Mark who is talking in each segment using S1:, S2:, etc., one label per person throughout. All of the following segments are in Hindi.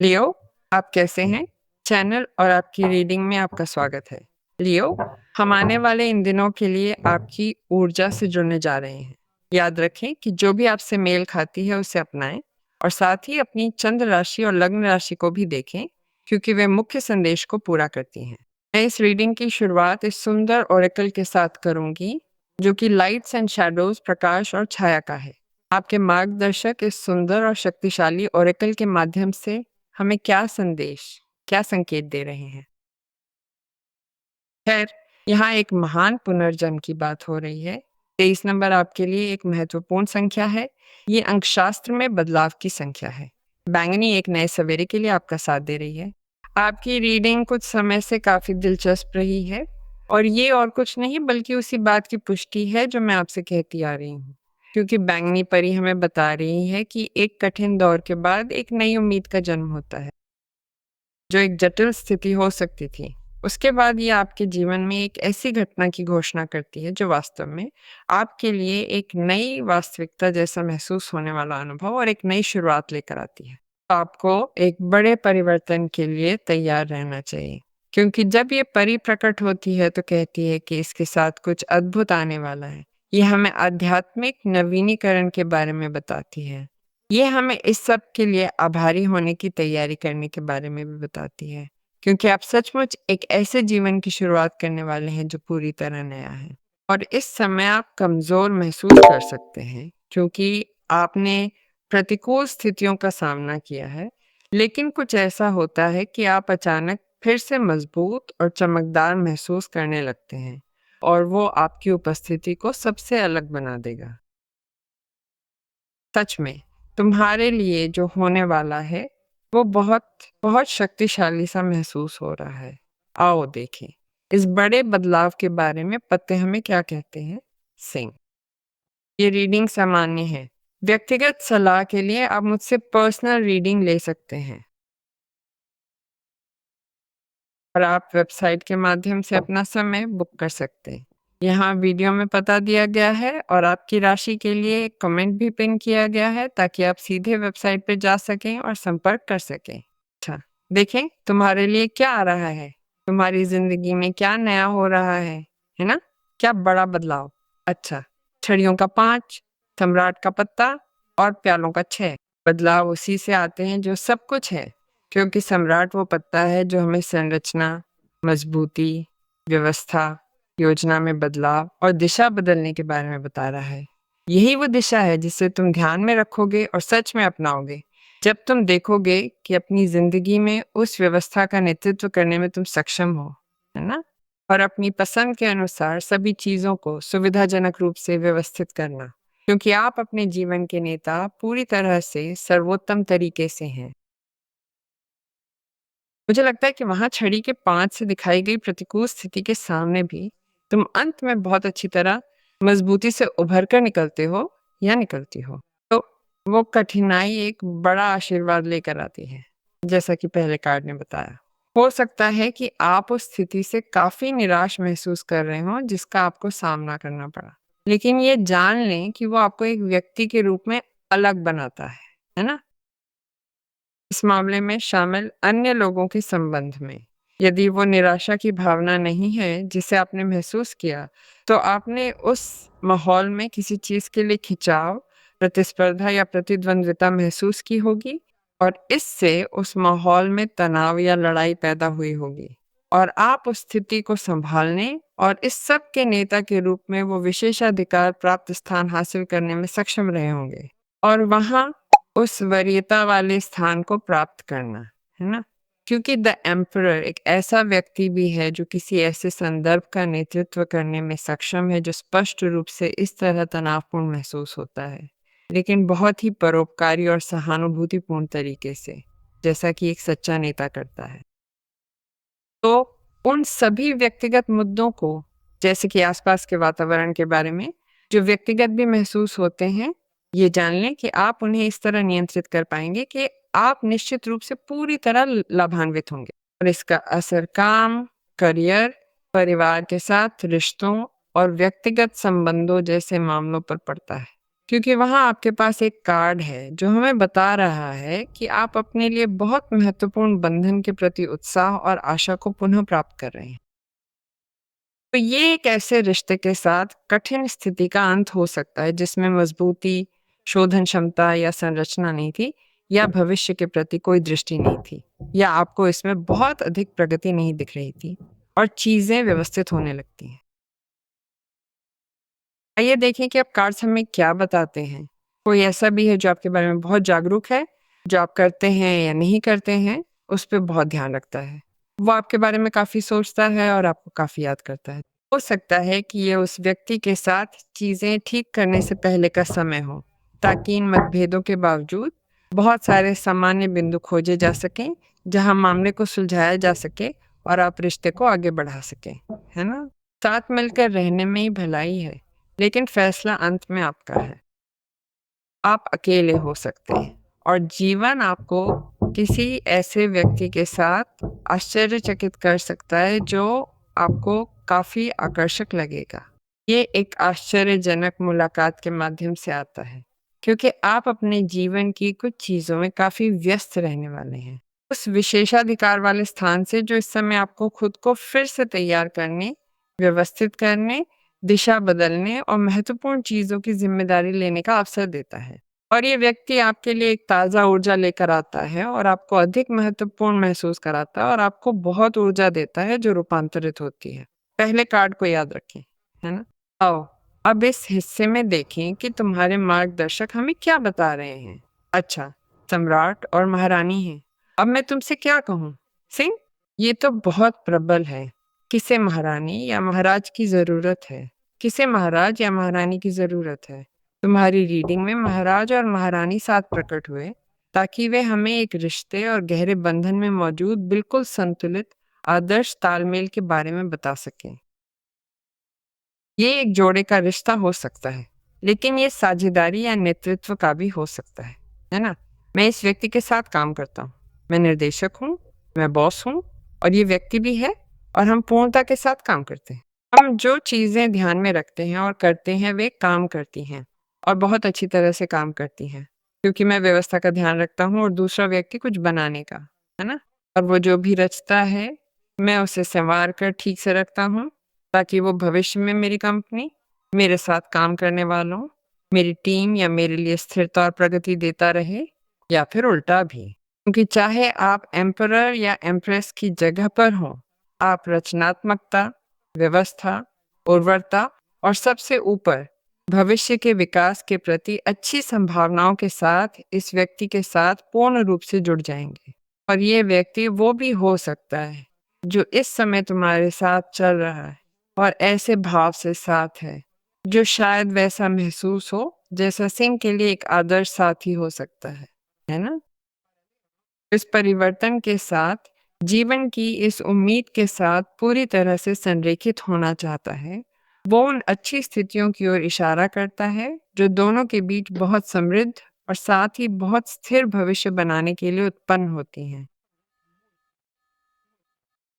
S1: लियो, आप कैसे हैं? चैनल और आपकी रीडिंग में आपका स्वागत है। लियो, हम आने वाले इन दिनों के लिए आपकी ऊर्जा से जुड़ने जा रहे हैं। याद रखें कि जो भी आपसे मेल खाती है उसे अपनाएं और साथ ही अपनी चंद्र राशि और लग्न राशि को भी देखें क्योंकि वे मुख्य संदेश को पूरा करती हैं। मैं इस रीडिंग की शुरुआत इस सुंदर ओरेकल के साथ करूंगी जो कि लाइट्स एंड शैडोज, प्रकाश और छाया का है। आपके मार्गदर्शक इस सुंदर और शक्तिशाली ओरेकल के माध्यम से हमें क्या संदेश, क्या संकेत दे रहे हैं? खैर, यहाँ एक महान पुनर्जन्म की बात हो रही है। 23 नंबर आपके लिए एक महत्वपूर्ण संख्या है। ये अंकशास्त्र में बदलाव की संख्या है। बैंगनी एक नए सवेरे के लिए आपका साथ दे रही है। आपकी रीडिंग कुछ समय से काफी दिलचस्प रही है और ये और कुछ नहीं बल्कि उसी बात की पुष्टि है जो मैं आपसे कहती आ रही हूँ। क्योंकि बैंगनी परी हमें बता रही है कि एक कठिन दौर के बाद एक नई उम्मीद का जन्म होता है, जो एक जटिल स्थिति हो सकती थी। उसके बाद ये आपके जीवन में एक ऐसी घटना की घोषणा करती है जो वास्तव में आपके लिए एक नई वास्तविकता जैसा महसूस होने वाला अनुभव और एक नई शुरुआत लेकर आती है। तो आपको एक बड़े परिवर्तन के लिए तैयार रहना चाहिए क्योंकि जब ये परी प्रकट होती है तो कहती है कि इसके साथ कुछ अद्भुत आने वाला है। ये हमें आध्यात्मिक नवीनीकरण के बारे में बताती है। ये हमें इस सब के लिए आभारी होने की तैयारी करने के बारे में भी बताती है क्योंकि आप सचमुच एक ऐसे जीवन की शुरुआत करने वाले हैं जो पूरी तरह नया है। और इस समय आप कमजोर महसूस कर सकते हैं क्योंकि आपने प्रतिकूल स्थितियों का सामना किया है, लेकिन कुछ ऐसा होता है कि आप अचानक फिर से मजबूत और चमकदार महसूस करने लगते हैं और वो आपकी उपस्थिति को सबसे अलग बना देगा। सच में तुम्हारे लिए जो होने वाला है वो बहुत बहुत शक्तिशाली सा महसूस हो रहा है। आओ देखें इस बड़े बदलाव के बारे में पत्ते हमें क्या कहते हैं। सिंह, ये रीडिंग सामान्य है। व्यक्तिगत सलाह के लिए आप मुझसे पर्सनल रीडिंग ले सकते हैं और आप वेबसाइट के माध्यम से अपना समय बुक कर सकते हैं। यहाँ वीडियो में पता दिया गया है और आपकी राशि के लिए एक कमेंट भी पिन किया गया है ताकि आप सीधे वेबसाइट पर जा सकें और संपर्क कर सकें। अच्छा, देखें तुम्हारे लिए क्या आ रहा है, तुम्हारी जिंदगी में क्या नया हो रहा है ना? क्या बड़ा बदलाव। अच्छा, छड़ियों का 5, सम्राट का पत्ता और प्यालों का 6। बदलाव उसी से आते हैं जो सब कुछ है क्योंकि सम्राट वो पत्ता है जो हमें संरचना, मजबूती, व्यवस्था, योजना में बदलाव और दिशा बदलने के बारे में बता रहा है। यही वो दिशा है जिसे तुम ध्यान में रखोगे और सच में अपनाओगे जब तुम देखोगे कि अपनी जिंदगी में उस व्यवस्था का नेतृत्व करने में तुम सक्षम हो, है ना? और अपनी पसंद के अनुसार सभी चीजों को सुविधाजनक रूप से व्यवस्थित करना क्योंकि आप अपने जीवन के नेता पूरी तरह से सर्वोत्तम तरीके से हैं। मुझे लगता है कि वहां छड़ी के 5 से दिखाई गई प्रतिकूल स्थिति के सामने भी तुम अंत में बहुत अच्छी तरह मजबूती से उभर कर निकलते हो या निकलती हो। तो वो कठिनाई एक बड़ा आशीर्वाद लेकर आती है, जैसा कि पहले कार्ड ने बताया। हो सकता है कि आप उस स्थिति से काफी निराश महसूस कर रहे हो जिसका आपको सामना करना पड़ा, लेकिन ये जान लें कि वो आपको एक व्यक्ति के रूप में अलग बनाता है ना? इस मामले में शामिल अन्य लोगों के संबंध में। यदि वो निराशा की भावना नहीं है जिसे आपने महसूस किया, तो आपने उस माहौल में किसी चीज के लिए खिंचाव, प्रतिस्पर्धा या प्रतिद्वंद्विता महसूस की होगी और इससे उस माहौल में तनाव या लड़ाई पैदा हुई होगी और आप उस स्थिति को संभालने और इस सब के नेता के रूप में वो विशेषाधिकार प्राप्त स्थान हासिल करने में सक्षम रहे होंगे और वहां उस वरीयता वाले स्थान को प्राप्त करना, है ना? क्योंकि द एम्परर एक ऐसा व्यक्ति भी है जो किसी ऐसे संदर्भ का नेतृत्व करने में सक्षम है जो स्पष्ट रूप से इस तरह तनावपूर्ण महसूस होता है, लेकिन बहुत ही परोपकारी और सहानुभूतिपूर्ण तरीके से, जैसा कि एक सच्चा नेता करता है। तो उन सभी व्यक्तिगत मुद्दों को, जैसे कि आसपास के वातावरण के बारे में, जो व्यक्तिगत भी महसूस होते हैं, ये जान लें कि आप उन्हें इस तरह नियंत्रित कर पाएंगे कि आप निश्चित रूप से पूरी तरह लाभान्वित होंगे और इसका असर काम, करियर, परिवार के साथ रिश्तों और व्यक्तिगत संबंधों जैसे मामलों पर पड़ता है। क्योंकि वहाँ आपके पास एक कार्ड है जो हमें बता रहा है कि आप अपने लिए बहुत महत्वपूर्ण बंधन के प्रति उत्साह और आशा को पुनः प्राप्त कर रहे हैं। तो ये एक ऐसे रिश्ते के साथ कठिन स्थिति का अंत हो सकता है जिसमें मजबूती, शोधन क्षमता या संरचना नहीं थी, या भविष्य के प्रति कोई दृष्टि नहीं थी, या आपको इसमें बहुत अधिक प्रगति नहीं दिख रही थी और चीजें व्यवस्थित होने लगती हैं। आइए देखें कि अब कार्ड्स हमें क्या बताते हैं। कोई ऐसा भी है जो आपके बारे में बहुत जागरूक है, जो आप करते हैं या नहीं करते हैं, उस पे बहुत ध्यान रखता है। वो आपके बारे में काफ़ी सोचता है और आपको काफ़ी याद करता है। हो सकता है कि ये उस व्यक्ति के साथ चीज़ें ठीक करने से पहले का समय हो, ताकि इन मतभेदों के बावजूद बहुत सारे सामान्य बिंदु खोजे जा सकें, जहाँ मामले को सुलझाया जा सके और आप रिश्ते को आगे बढ़ा सकें, है ना? साथ मिलकर रहने में ही भलाई है, लेकिन फैसला अंत में आपका है। आप अकेले हो सकते हैं और जीवन आपको किसी ऐसे व्यक्ति के साथ आश्चर्यचकित कर सकता है जो आपको काफ़ी आकर्षक लगेगा। ये एक आश्चर्यजनक मुलाकात के माध्यम से आता है, क्योंकि आप अपने जीवन की कुछ चीज़ों में काफ़ी व्यस्त रहने वाले हैं। उस विशेषाधिकार वाले स्थान से जो इस समय आपको खुद को फिर से तैयार करने, व्यवस्थित करने, दिशा बदलने और महत्वपूर्ण चीज़ों की ज़िम्मेदारी लेने का अवसर देता है। और ये व्यक्ति आपके लिए एक ताज़ा ऊर्जा लेकर आता है और आपको अधिक महत्वपूर्ण महसूस कराता है और आपको बहुत ऊर्जा देता है जो रूपांतरित होती है। पहले कार्ड को याद रखें, है ना? आओ, अब इस हिस्से में देखें कि तुम्हारे मार्गदर्शक हमें क्या बता रहे हैं। अच्छा, सम्राट और महारानी हैं। अब मैं तुमसे क्या कहूँ? सिंह, ये तो बहुत प्रबल है। किसे महारानी या महाराज की ज़रूरत है? किसे महाराज या महारानी की ज़रूरत है? तुम्हारी रीडिंग में महाराज और महारानी साथ प्रकट हुए, ताकि वे हमें एक रिश्ते और गहरे बंधन में मौजूद बिल्कुल संतुलित आदर्श तालमेल के बारे में बता सकें। ये एक जोड़े का रिश्ता हो सकता है, लेकिन ये साझेदारी या नेतृत्व का भी हो सकता है ना? मैं इस व्यक्ति के साथ काम करता हूँ, मैं निर्देशक हूँ, मैं बॉस हूँ और ये व्यक्ति भी है, और हम पूर्णता के साथ काम करते हैं। हम जो चीज़ें ध्यान में रखते हैं और करते हैं वे काम करती हैं और बहुत अच्छी तरह से काम करती हैं, क्योंकि मैं व्यवस्था का ध्यान रखता हूँ और दूसरा व्यक्ति कुछ बनाने का, है ना? और वो जो भी रचता है, मैं उसे सँवार कर ठीक से रखता हूँ, ताकि वो भविष्य में मेरी कंपनी, मेरे साथ काम करने वालों, मेरी टीम या मेरे लिए स्थिरता और प्रगति देता रहे, या फिर उल्टा भी। क्योंकि चाहे आप एम्परर या एम्प्रेस की जगह पर हों, आप रचनात्मकता, व्यवस्था, उर्वरता और सबसे ऊपर भविष्य के विकास के प्रति अच्छी संभावनाओं के साथ इस व्यक्ति के साथ पूर्ण रूप से जुड़ जाएंगे। और ये व्यक्ति वो भी हो सकता है जो इस समय तुम्हारे साथ चल रहा है और ऐसे भाव से साथ है जो शायद वैसा महसूस हो जैसा सिंह के लिए एक आदर्श साथी हो सकता है ना? इस परिवर्तन के साथ, जीवन की इस उम्मीद के साथ पूरी तरह से संरेखित होना चाहता है, वो उन अच्छी स्थितियों की ओर इशारा करता है जो दोनों के बीच बहुत समृद्ध और साथ ही बहुत स्थिर भविष्य बनाने के लिए उत्पन्न होती हैं।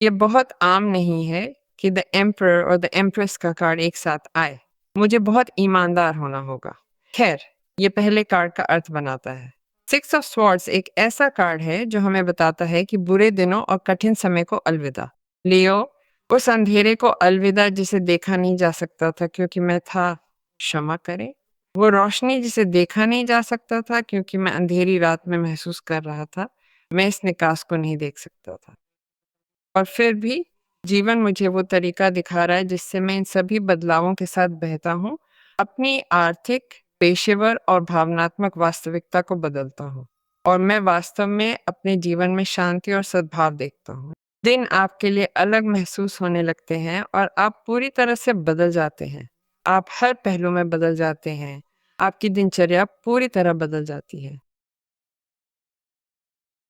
S1: ये बहुत आम नहीं है कि द एम्परर और द एम्प्रेस का कार्ड एक साथ आए। मुझे बहुत ईमानदार होना होगा। खैर, ये पहले कार्ड का अर्थ बनाता है। सिक्स ऑफ स्वॉर्ड्स एक ऐसा कार्ड है जो हमें बताता है कि बुरे दिनों और कठिन समय को अलविदा। लियो, उस अंधेरे को अलविदा जिसे देखा नहीं जा सकता था क्योंकि मैं था, क्षमा करें। वो रोशनी जिसे देखा नहीं जा सकता था क्योंकि मैं अंधेरी रात में महसूस कर रहा था, मैं इस निकास को नहीं देख सकता था। और फिर भी जीवन मुझे वो तरीका दिखा रहा है जिससे मैं इन सभी बदलावों के साथ बहता हूँ, अपनी आर्थिक, पेशेवर और भावनात्मक वास्तविकता को बदलता हूँ, और मैं वास्तव में अपने जीवन में शांति और सद्भाव देखता हूँ। दिन आपके लिए अलग महसूस होने लगते हैं और आप पूरी तरह से बदल जाते हैं। आप हर पहलू में बदल जाते हैं। आपकी दिनचर्या पूरी तरह बदल जाती है।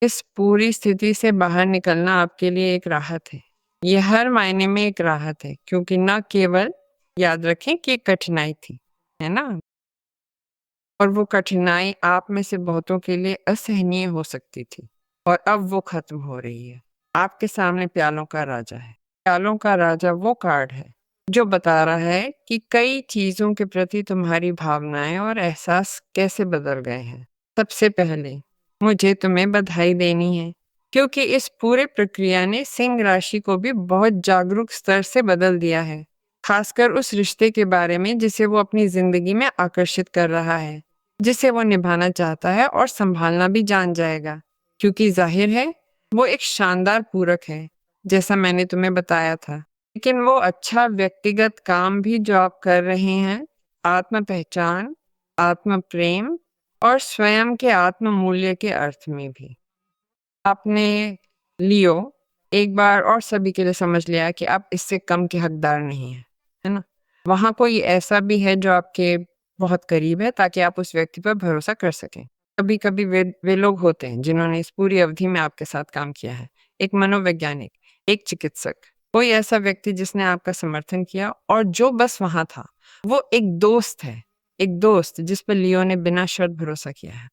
S1: इस पूरी स्थिति से बाहर निकलना आपके लिए एक राहत है। ये हर मायने में एक राहत है, क्योंकि न केवल याद रखें कि एक कठिनाई थी, है ना? और वो कठिनाई आप में से बहुतों के लिए असहनीय हो सकती थी, और अब वो खत्म हो रही है। आपके सामने प्यालों का राजा है। प्यालों का राजा वो कार्ड है जो बता रहा है कि कई चीज़ों के प्रति तुम्हारी भावनाएँ और एहसास कैसे बदल गए हैं। सबसे पहले मुझे तुम्हें बधाई देनी है, क्योंकि इस पूरे प्रक्रिया ने सिंह राशि को भी बहुत जागरूक स्तर से बदल दिया है, खासकर उस रिश्ते के बारे में जिसे वो अपनी ज़िंदगी में आकर्षित कर रहा है, जिसे वो निभाना चाहता है और सँभालना भी जान जाएगा, क्योंकि ज़ाहिर है, वो एक शानदार पूरक है, जैसा मैंने तुम्हें बताया था। लेकिन वो अच्छा व्यक्तिगत काम भी जो आप कर रहे हैं, आत्म पहचान, आत्म प्रेम और स्वयं के आत्म मूल्य के अर्थ में भी। आपने लियो एक बार और सभी के लिए समझ लिया कि आप इससे कम के हकदार नहीं हैं, है ना? वहाँ कोई ऐसा भी है जो आपके बहुत करीब है ताकि आप उस व्यक्ति पर भरोसा कर सकें। कभी-कभी वे लोग होते हैं जिन्होंने इस पूरी अवधि में आपके साथ काम किया है। एक मनोवैज्ञानिक, एक चिकित्सक, कोई ऐसा व्यक्ति जिसने आपका समर्थन किया और जो बस वहाँ था। वो एक दोस्त है, एक दोस्त जिस पर लियो ने बिना शर्त भरोसा किया है।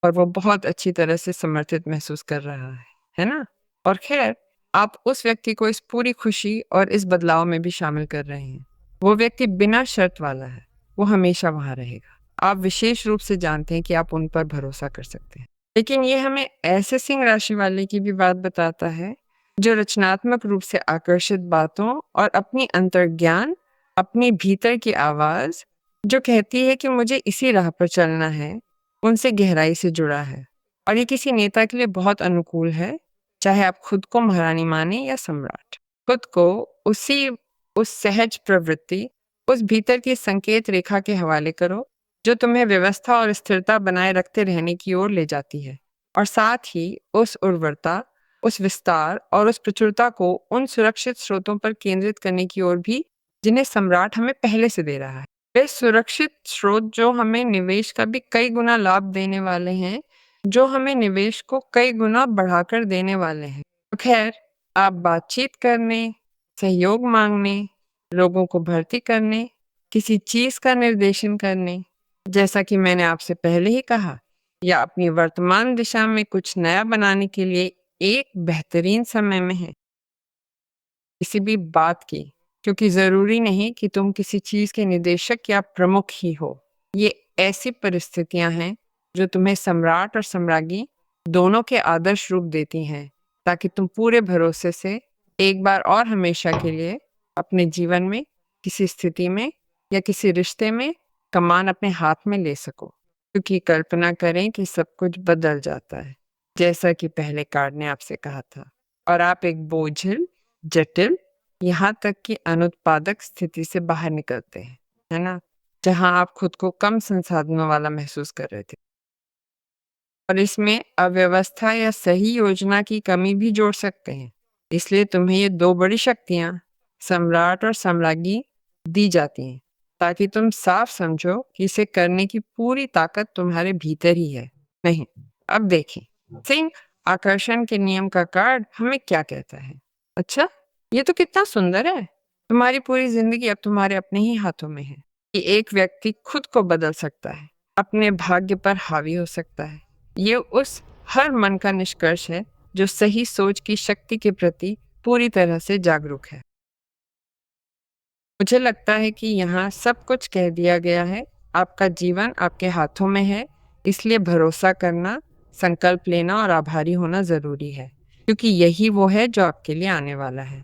S1: और वो बहुत अच्छी तरह से समर्थित महसूस कर रहा है ना? और ख़ैर, आप उस व्यक्ति को इस पूरी खुशी और इस बदलाव में भी शामिल कर रहे हैं। वो व्यक्ति बिना शर्त वाला है, वो हमेशा वहाँ रहेगा। आप विशेष रूप से जानते हैं कि आप उन पर भरोसा कर सकते हैं। लेकिन ये हमें ऐसे सिंह राशि वाले की भी बात बताता है, जो रचनात्मक रूप से आकर्षित बातों और अपनी अंतर्ज्ञान, अपनी भीतर की आवाज़, जो कहती है कि मुझे इसी राह पर चलना है, उनसे गहराई से जुड़ा है। और ये किसी नेता के लिए बहुत अनुकूल है, चाहे आप खुद को महारानी माने या सम्राट। खुद को उसी उस सहज प्रवृत्ति, उस भीतर की संकेत रेखा के हवाले करो, जो तुम्हें व्यवस्था और स्थिरता बनाए रखते रहने की ओर ले जाती है। और साथ ही उस उर्वरता, उस विस्तार और उस प्रचुरता को उन सुरक्षित स्रोतों पर केंद्रित करने की ओर भी, जिन्हें सम्राट हमें पहले से दे रहा है। वे सुरक्षित स्रोत जो हमें निवेश का भी कई गुना लाभ देने वाले हैं, जो हमें निवेश को कई गुना बढ़ाकर देने वाले हैं। तो खैर, आप बातचीत करने, सहयोग मांगने, लोगों को भर्ती करने, किसी चीज़ का निर्देशन करने, जैसा कि मैंने आपसे पहले ही कहा, या अपनी वर्तमान दिशा में कुछ नया बनाने के लिए एक बेहतरीन समय में है। किसी भी बात की, क्योंकि ज़रूरी नहीं कि तुम किसी चीज़ के निदेशक या प्रमुख ही हो। ये ऐसी परिस्थितियाँ हैं जो तुम्हें सम्राट और सम्राज्ञी दोनों के आदर्श रूप देती हैं, ताकि तुम पूरे भरोसे से एक बार और हमेशा के लिए अपने जीवन में, किसी स्थिति में या किसी रिश्ते में कमान अपने हाथ में ले सको। क्योंकि कल्पना करें कि सब कुछ बदल जाता है, जैसा कि पहले कार्ड ने आपसे कहा था, और आप एक बोझिल, जटिल, यहाँ तक कि अनुत्पादक स्थिति से बाहर निकलते हैं, है ना? जहाँ आप खुद को कम संसाधनों वाला महसूस कर रहे थे। और इसमें अव्यवस्था या सही योजना की कमी भी जोड़ सकते हैं। इसलिए तुम्हें ये 2 बड़ी शक्तियाँ, सम्राट और सम्राज्ञी, दी जाती हैं, ताकि तुम साफ समझो कि इसे करने की पूरी ताकत तुम्हारे भीतर ही है। नहीं, अब देखें, सिंह आकर्षण के नियम का कार्ड हमें क्या कहता है? अच्छा, ये तो कितना सुंदर है। तुम्हारी पूरी ज़िंदगी अब तुम्हारे अपने ही हाथों में है। कि एक व्यक्ति खुद को बदल सकता है, अपने भाग्य पर हावी हो सकता है। ये उस हर मन का निष्कर्ष है जो सही सोच की शक्ति के प्रति पूरी तरह से जागरूक है। मुझे लगता है कि यहाँ सब कुछ कह दिया गया है। आपका जीवन आपके हाथों में है, इसलिए भरोसा करना, संकल्प लेना और आभारी होना ज़रूरी है, क्योंकि यही वो है जो आपके लिए आने वाला है।